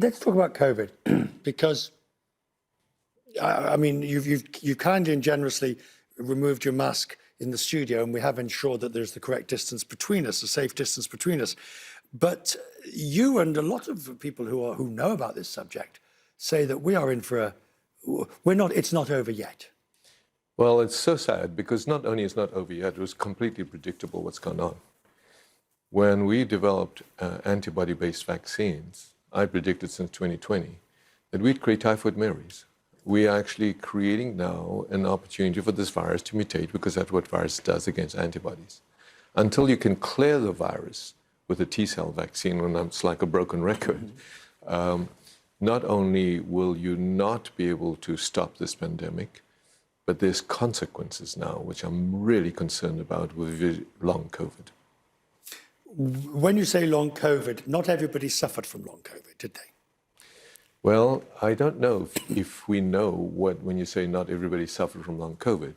let's talk about COVID, because I mean, you've kindly and generously removed your mask in the studio, and we have ensured that there's the correct distance between us, a safe distance between us. But you and a lot of people who know about this subject say that we are in for it's not over yet. Well, it's so sad because not only is it not over yet, it was completely predictable what's gone on. When we developed antibody-based vaccines, I predicted since 2020 that we'd create Typhoid Marys. We are actually creating now an opportunity for this virus to mutate, because that's what virus does against antibodies. Until you can clear the virus with a T-cell vaccine, when it's like a broken record, not only will you not be able to stop this pandemic, but there's consequences now, which I'm really concerned about with long COVID. When you say long COVID, not everybody suffered from long COVID, did they? Well, I don't know if we know what, when you say not everybody suffered from long COVID.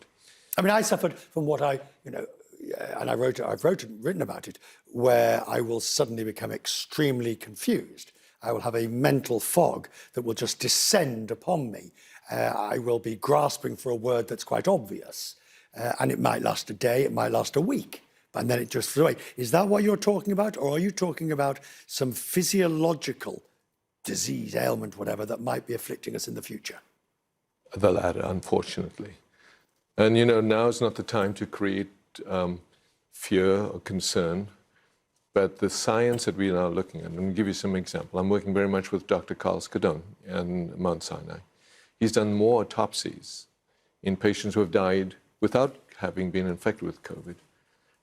I mean, I suffered from what and I've written about it, where I will suddenly become extremely confused. I will have a mental fog that will just descend upon me. I will be grasping for a word that's quite obvious, and it might last a day, it might last a week, and then it just flew away. Is that what you're talking about, or are you talking about some physiological disease, ailment, whatever, that might be afflicting us in the future? The latter, unfortunately. And now is not the time to create fear or concern, but the science that we are now looking at, I'm going to give you some example. I'm working very much with Dr. Carl Scadone in Mount Sinai. He's done more autopsies in patients who have died without having been infected with COVID.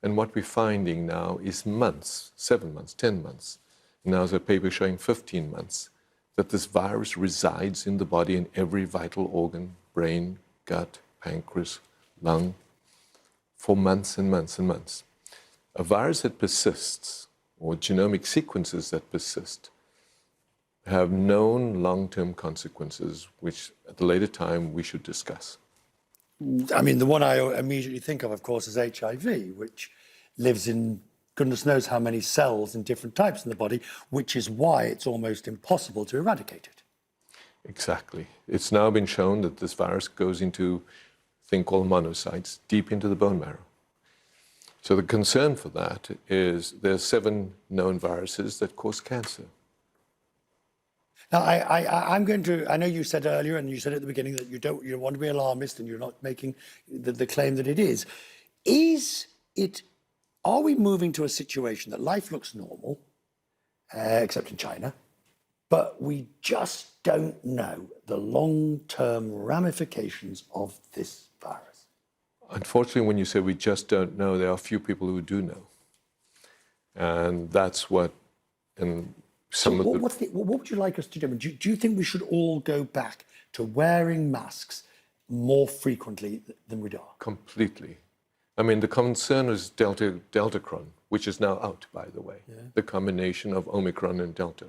And what we're finding now is months, 7 months, 10 months. Now there's a paper showing 15 months, that this virus resides in the body in every vital organ, brain, gut, pancreas, lung, for months and months and months. A virus that persists, or genomic sequences that persist, have known long-term consequences, which at a later time we should discuss. I mean, the one I immediately think of course, is HIV, which lives in goodness knows how many cells and different types in the body, which is why it's almost impossible to eradicate it. Exactly. It's now been shown that this virus goes into a thing called monocytes, deep into the bone marrow. So the concern for that is there's 7 known viruses that cause cancer. Now, I know you said earlier, and you said at the beginning, that you don't want to be alarmist and you're not making the claim that it is. Are we moving to a situation that life looks normal, except in China, but we just don't know the long-term ramifications of this virus? Unfortunately, when you say we just don't know, there are a few people who do know. And that's what, and some what would you like us to do? Do you think we should all go back to wearing masks more frequently than we are? Completely. I mean, the concern is Deltacron, which is now out, by the way, the combination of Omicron and Delta.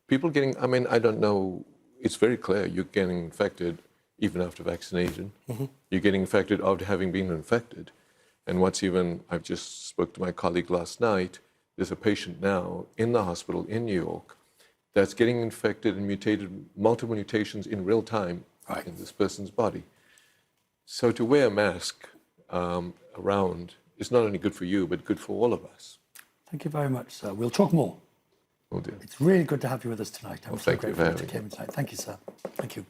People getting, I mean, I don't know, it's very clear you're getting infected even after vaccination. You're getting infected after having been infected. And what's even, I've just spoke to my colleague last night, there's a patient now in the hospital in New York that's getting infected and mutated, multiple mutations in real time in this person's body. So to wear a mask around is not only good for you, but good for all of us. Thank you very much, sir. We'll talk more. Will do. It's really good to have you with us tonight. I'm so thank you grateful for that you having me. came tonight. Thank you, sir. Thank you.